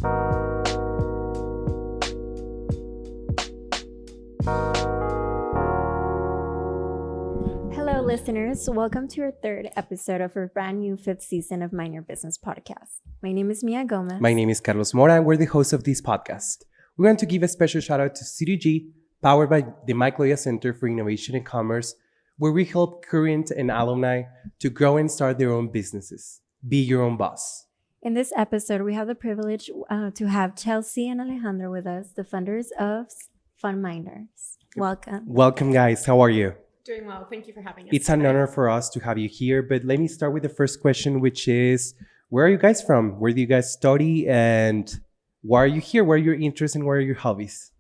Hello, listeners. Welcome to our third episode of our brand new fifth season of Mind Your Business podcast. My name is Mia Gomez. My name is Carlos Mora, and we're the hosts of this podcast. We're going to give a special shout out to CDG, powered by the Mike Loya Center for Innovation and Commerce, where we help current and alumni to grow and start their own businesses. Be your own boss. In this episode, we have the privilege to have Chelsea and Alejandro with us, the funders of FundMiner. Welcome. Welcome, guys. How are you? Doing well. Thank you for having us. It's an honor for us to have you here. But let me start with the first question, which is, where are you guys from? Where do you guys study? And why are you here? What are your interests and what are your hobbies?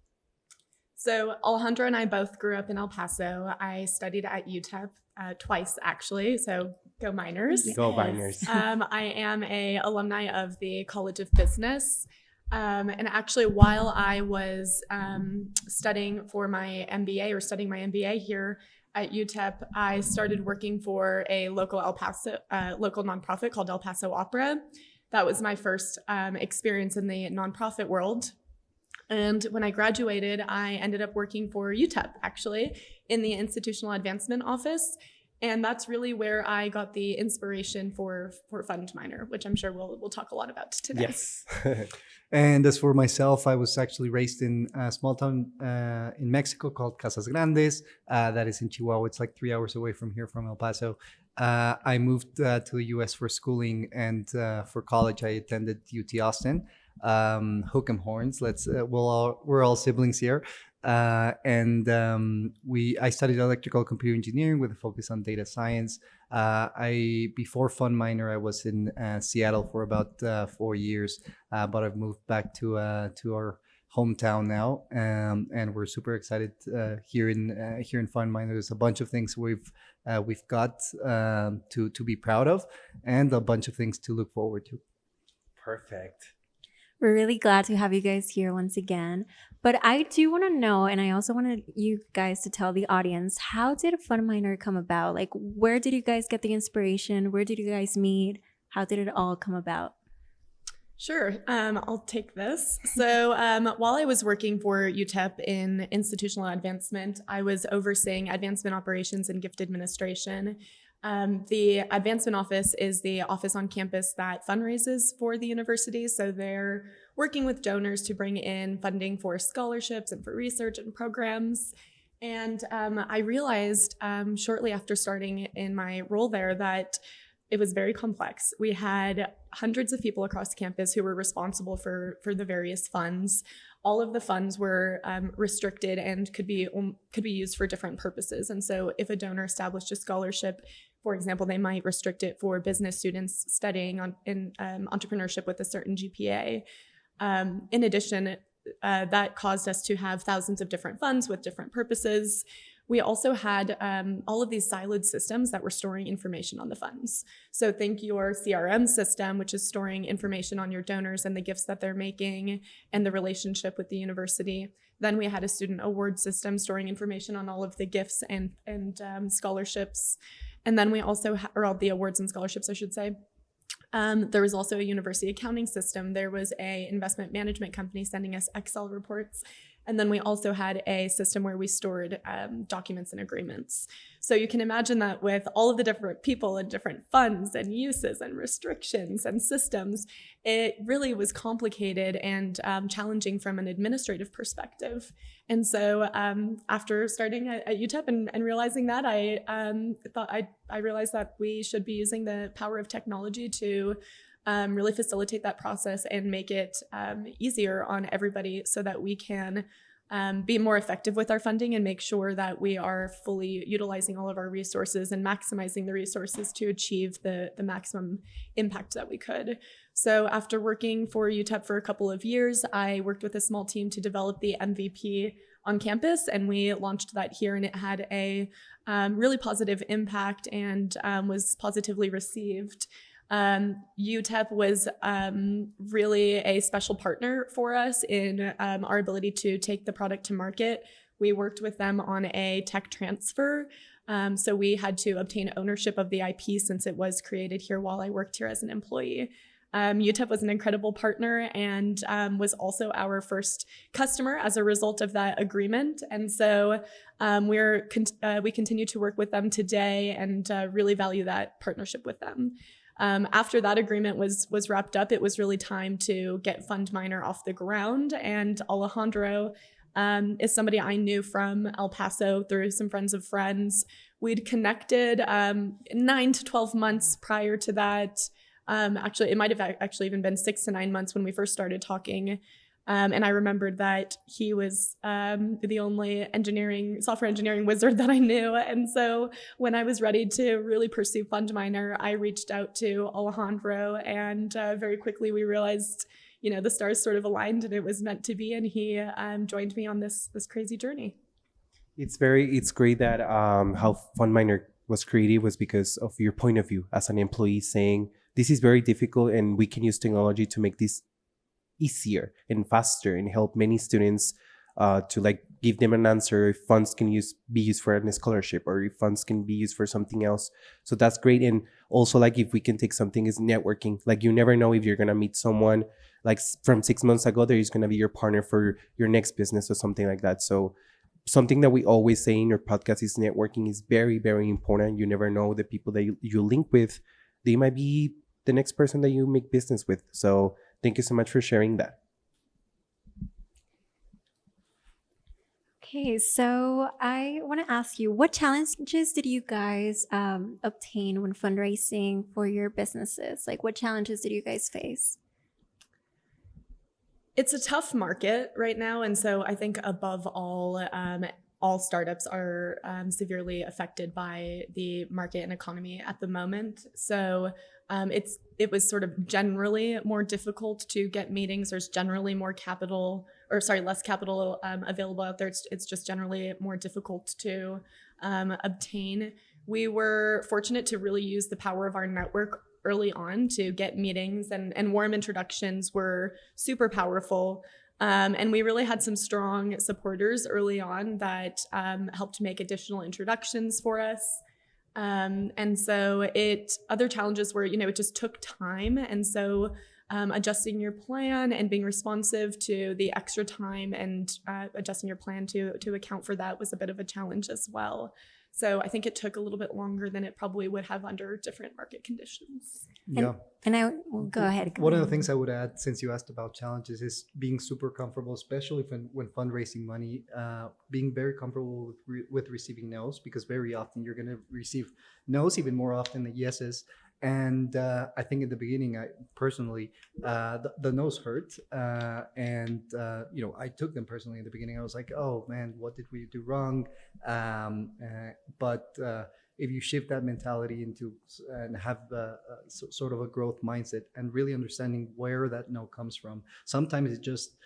So Alejandro and I both grew up in El Paso. I studied at UTEP twice, actually. So go Miners. Yes. Go Miners. I am a alumni of the College of Business. And actually, while I was studying my MBA here at UTEP, I started working for a local local nonprofit called El Paso Opera. That was my first experience in the nonprofit world. And when I graduated, I ended up working for UTEP, actually, in the Institutional Advancement Office. And that's really where I got the inspiration for FundMiner, which I'm sure we'll talk a lot about today. Yes. And as for myself, I was actually raised in a small town in Mexico called Casas Grandes. That is in Chihuahua. It's like 3 hours away from here, from El Paso. I moved to the U.S. for schooling, and for college, I attended UT Austin. Hook 'em horns. We're all siblings here. I studied electrical computer engineering with a focus on data science. Before FundMiner, I was in Seattle for about 4 years, but I've moved back to our hometown now, and we're super excited here in FundMiner. There's a bunch of things we've got to be proud of, and a bunch of things to look forward to. Perfect. We're really glad to have you guys here once again. But I do want to know, and I also want you guys to tell the audience, how did FundMiner come about? Like, where did you guys get the inspiration? Where did you guys meet? How did it all come about? Sure. I'll take this. So while I was working for UTEP in institutional advancement, I was overseeing advancement operations and gift administration. The advancement office is the office on campus that fundraises for the university. So they're working with donors to bring in funding for scholarships and for research and programs. And I realized shortly after starting in my role there that it was very complex. We had hundreds of people across campus who were responsible for the various funds. All of the funds were restricted and could be used for different purposes. And so if a donor established a scholarship, for example, they might restrict it for business students studying in entrepreneurship with a certain GPA. In addition, that caused us to have thousands of different funds with different purposes. We also had all of these siloed systems that were storing information on the funds. So think your CRM system, which is storing information on your donors and the gifts that they're making and the relationship with the university. Then we had a student award system storing information on all of the gifts and scholarships. And then we also, or all the awards and scholarships, I should say. There was also a university accounting system. There was a investment management company sending us Excel reports. And then we also had a system where we stored documents and agreements. So you can imagine that with all of the different people and different funds and uses and restrictions and systems, it really was complicated and challenging from an administrative perspective. And so after starting at UTEP and realizing that, I realized that we should be using the power of technology to really facilitate that process and make it easier on everybody so that we can be more effective with our funding and make sure that we are fully utilizing all of our resources and maximizing the resources to achieve the maximum impact that we could. So after working for UTEP for a couple of years, I worked with a small team to develop the MVP on campus, and we launched that here, and it had a really positive impact and was positively received. UTEP was really a special partner for us in our ability to take the product to market. We worked with them on a tech transfer. So we had to obtain ownership of the IP since it was created here while I worked here as an employee. UTEP was an incredible partner and was also our first customer as a result of that agreement. And so we continue to work with them today and really value that partnership with them. After that agreement was wrapped up, it was really time to get FundMiner off the ground. And Alejandro is somebody I knew from El Paso through some friends of friends. We'd connected 9 to 12 months prior to that. Actually, it might have actually even been 6 to 9 months when we first started talking. And I remembered that he was the only software engineering wizard that I knew. And so when I was ready to really pursue FundMiner, I reached out to Alejandro, and very quickly we realized, the stars sort of aligned and it was meant to be. And he joined me on this crazy journey. It's great that how FundMiner was created was because of your point of view as an employee, saying this is very difficult and we can use technology to make this easier and faster and help many students to give them an answer if funds can be used for a scholarship or if funds can be used for something else. So that's great. And also if we can take something is networking. You never know if you're going to meet someone from 6 months ago that is going to be your partner for your next business or something like that. So something that we always say in your podcast is networking is very, very important. You never know the people that you link with. They might be the next person that you make business with. So thank you so much for sharing that. Okay, so I want to ask you, what challenges did you guys obtain when fundraising for your businesses? What challenges did you guys face? It's a tough market right now. And so I think above all startups are severely affected by the market and economy at the moment. So it was sort of generally more difficult to get meetings. There's generally less capital available out there. It's just generally more difficult to obtain. We were fortunate to really use the power of our network early on to get meetings, and warm introductions were super powerful. And we really had some strong supporters early on that helped make additional introductions for us. And so other challenges were, it just took time. And so adjusting your plan and being responsive to the extra time and adjusting your plan to account for that was a bit of a challenge as well. So I think it took a little bit longer than it probably would have under different market conditions. Yeah. And go ahead. One of the things I would add, since you asked about challenges, is being super comfortable, especially when fundraising money, being very comfortable with receiving no's, because very often you're going to receive no's even more often than yeses. And I think in the beginning, the no's hurt. And I took them personally in the beginning. I was like, oh man, what did we do wrong? But if you shift that mentality into and have sort of a growth mindset and really understanding where that no comes from, sometimes it just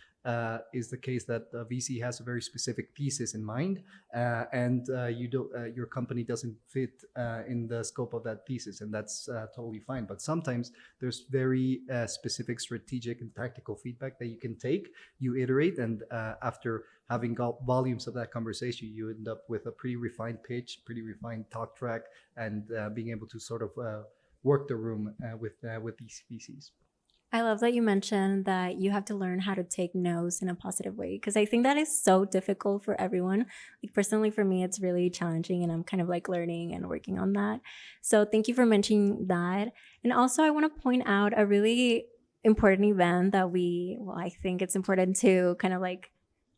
is the case that the VC has a very specific thesis in mind, and your company doesn't fit in the scope of that thesis, and that's totally fine. But sometimes there's very specific strategic and tactical feedback that you can take, you iterate, and after having got volumes of that conversation, you end up with a pretty refined pitch, pretty refined talk track, and being able to sort of work the room with these VCs. I love that you mentioned that you have to learn how to take no's in a positive way, because I think that is so difficult for everyone. Personally, for me, it's really challenging, and I'm kind of learning and working on that. So thank you for mentioning that. And also, I want to point out a really important event that I think it's important to kind of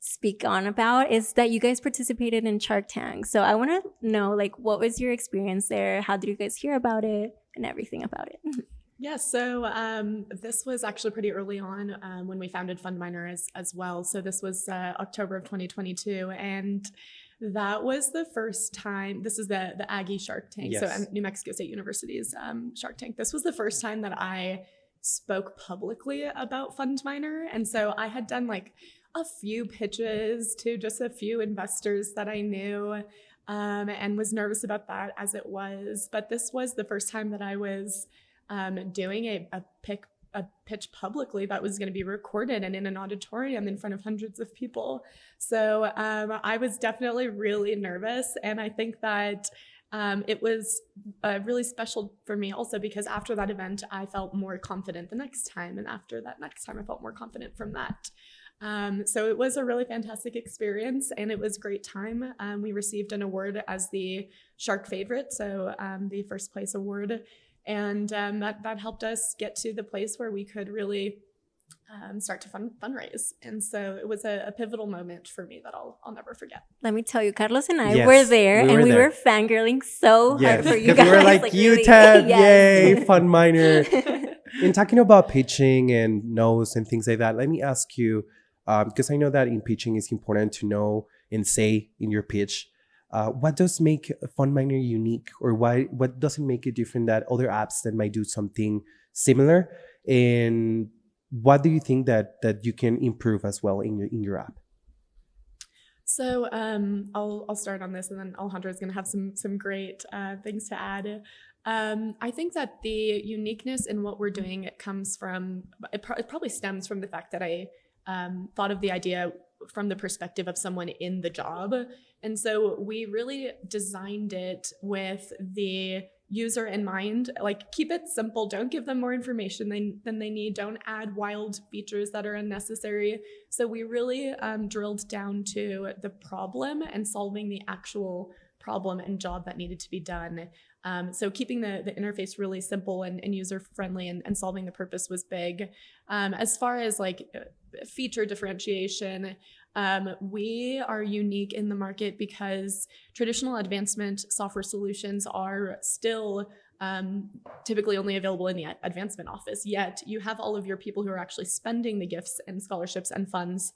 speak on about, is that you guys participated in Shark Tank. So I want to know, what was your experience there? How did you guys hear about it and everything about it? Yeah, so this was actually pretty early on when we founded FundMiner as well. So this was October of 2022, and that was the first time. This is the Aggie Shark Tank, yes. So New Mexico State University's Shark Tank. This was the first time that I spoke publicly about FundMiner, and so I had done a few pitches to just a few investors that I knew, and was nervous about that as it was. But this was the first time that I was doing a pitch publicly that was going to be recorded and in an auditorium in front of hundreds of people. So I was definitely really nervous. And I think that It was really special for me also because after that event, I felt more confident the next time. And after that next time, I felt more confident from that. So it was a really fantastic experience and it was a great time. We received an award as the Shark Favorite, so the first place award. And that helped us get to the place where we could really start to fundraise. And so it was a pivotal moment for me that I'll never forget. Let me tell you, Carlos and I Yes, were there, we and we there. were fangirling so hard for you because guys. we were like, really- UTEP, yes. yay, FundMiner. In talking about pitching and no's and things like that, let me ask you, because I know that in pitching it's important to know and say in your pitch, what does make FundMiner unique, or what doesn't make it different that other apps that might do something similar, and what do you think that you can improve as well in your app? So I'll start on this, and then Alejandro is going to have some great things to add. I think that the uniqueness in what we're doing, it comes from, it probably stems from the fact that I thought of the idea from the perspective of someone in the job. And so we really designed it with the user in mind. Like, keep it simple. Don't give them more information than they need. Don't add wild features that are unnecessary. So we really drilled down to the problem and solving the actual problem and job that needed to be done. So keeping the interface really simple and user-friendly and solving the purpose was big. As far as like feature differentiation, we are unique in the market because traditional advancement software solutions are still typically only available in the advancement office, yet you have all of your people who are actually spending the gifts and scholarships and funds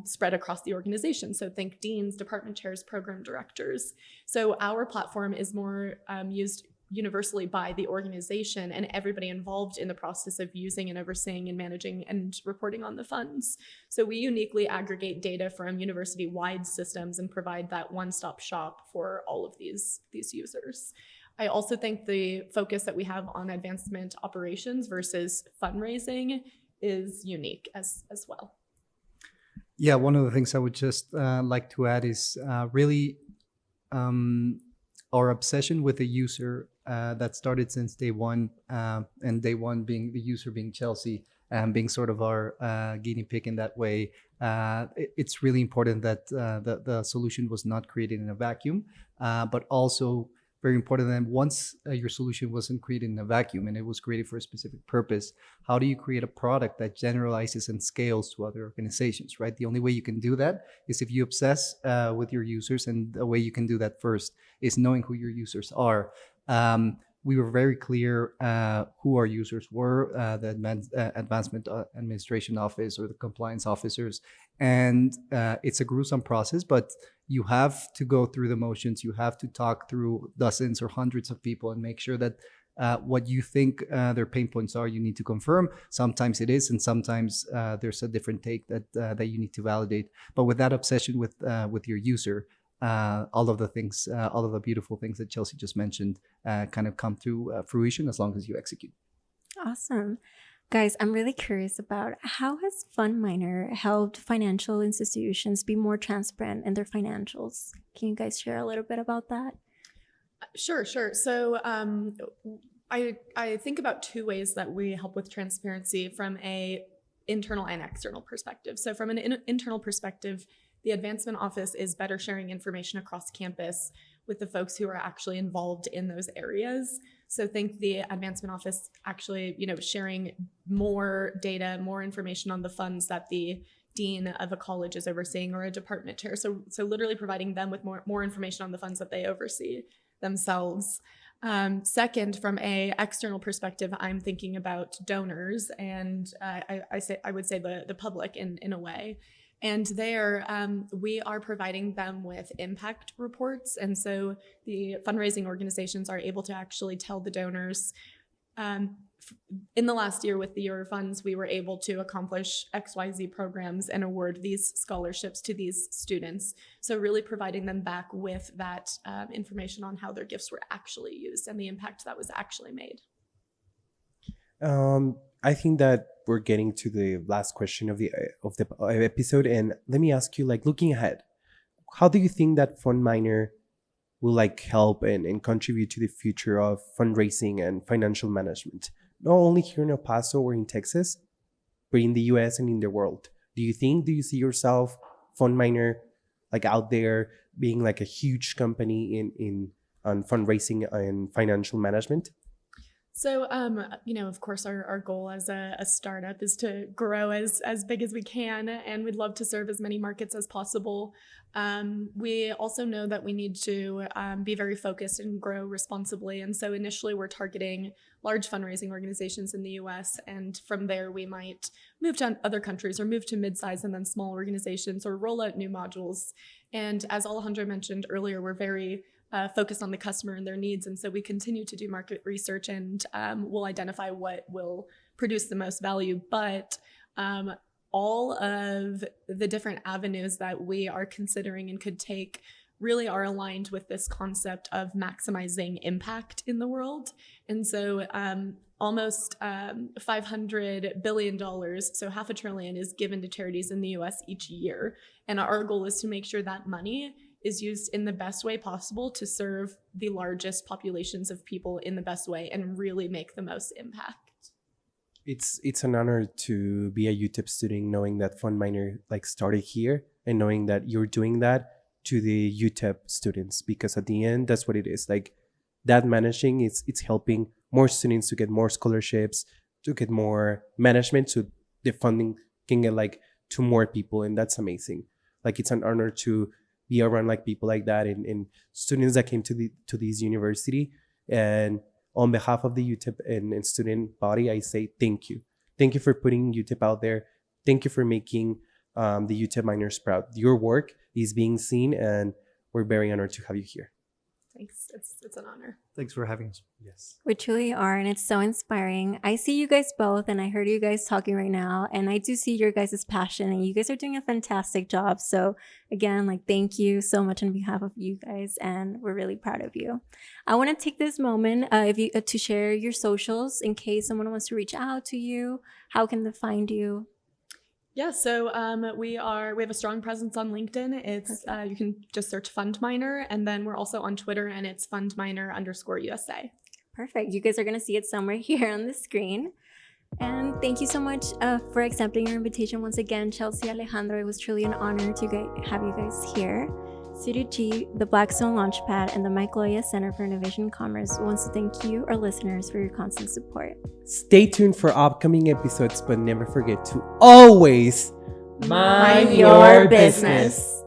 spread across the organization. So think deans, department chairs, program directors. So our platform is more used universally by the organization and everybody involved in the process of using and overseeing and managing and reporting on the funds. So we uniquely aggregate data from university-wide systems and provide that one-stop shop for all of these users. I also think the focus that we have on advancement operations versus fundraising is unique as well. Yeah, one of the things I would just like to add is really our obsession with the user that started since day one, and day one being the user being Chelsea and being sort of our guinea pig in that way. It's really important that the solution was not created in a vacuum, but also very important that once your solution wasn't created in a vacuum and it was created for a specific purpose, how do you create a product that generalizes and scales to other organizations, right? The only way you can do that is if you obsess with your users, and the way you can do that first is knowing who your users are. We were very clear who our users were, the advancement administration office or the compliance officers. And it's a gruesome process, but you have to go through the motions. You have to talk through dozens or hundreds of people and make sure that what you think their pain points are, you need to confirm. Sometimes it is, and sometimes there's a different take that you need to validate. But with that obsession with your user, all of the beautiful things that Chelsea just mentioned kind of come to fruition as long as you execute. Awesome. Guys, I'm really curious about how has FundMiner helped financial institutions be more transparent in their financials? Can you guys share a little bit about that? Sure. So I think about two ways that we help with transparency from a internal and external perspective. So from an internal perspective, the advancement office is better sharing information across campus with the folks who are actually involved in those areas. So think the advancement office actually, sharing more data, more information on the funds that the dean of a college is overseeing or a department chair. So literally providing them with more information on the funds that they oversee themselves. Second, from a external perspective, I'm thinking about donors, and I would say the public in a way. And there, we are providing them with impact reports. And so the fundraising organizations are able to actually tell the donors, in the last year with the Year of Funds, we were able to accomplish XYZ programs and award these scholarships to these students. So really providing them back with that information on how their gifts were actually used and the impact that was actually made. I think that we're getting to the last question of the episode, and let me ask you, like, looking ahead, how do you think that FundMiner will like help and contribute to the future of fundraising and financial management, not only here in El Paso or in Texas, but in the US and in the world? Do you see yourself, FundMiner, like out there being like a huge company in on fundraising and financial management? So, of course, our goal as a startup is to grow as big as we can, and we'd love to serve as many markets as possible. We also know that we need to be very focused and grow responsibly. And so initially we're targeting large fundraising organizations in the US. And from there, we might move to other countries or move to mid-size and then small organizations or roll out new modules. And as Alejandro mentioned earlier, we're very focused on the customer and their needs. And so we continue to do market research and we'll identify what will produce the most value. But all of the different avenues that we are considering and could take really are aligned with this concept of maximizing impact in the world. And so almost $500 billion, so $500 billion, is given to charities in the US each year. And our goal is to make sure that money is used in the best way possible to serve the largest populations of people in the best way and really make the most impact. It's an honor to be a UTEP student, knowing that FundMiner like started here and knowing that you're doing that to the UTEP students, because at the end, that's what it is. Like that managing, it's helping more students to get more scholarships, to get more management, so the funding can get like to more people, and that's amazing. Like it's an honor to be around like people like that and students that came to this university. And on behalf of the UTEP and student body, I say thank you. Thank you for putting UTEP out there. Thank you for making the UTEP miners proud. Your work is being seen, and we're very honored to have you here. Thanks. It's an honor. Thanks for having us. Yes. We truly are, and it's so inspiring. I see you guys both, and I heard you guys talking right now, and I do see your guys' passion, and you guys are doing a fantastic job. So again, like, thank you so much on behalf of you guys, and we're really proud of you. I want to take this moment to share your socials in case someone wants to reach out to you. How can they find you? Yeah, so we have a strong presence on LinkedIn. It's you can just search FundMiner, and then we're also on Twitter, and it's FundMiner_USA. Perfect. You guys are going to see it somewhere here on the screen. And thank you so much for accepting our invitation once again, Chelsea, Alejandro. It was truly an honor to have you guys here. City G, the Blackstone Launchpad, and the Mike Loya Center for Innovation and Commerce wants to thank you, our listeners, for your constant support. Stay tuned for upcoming episodes, but never forget to always mind your business.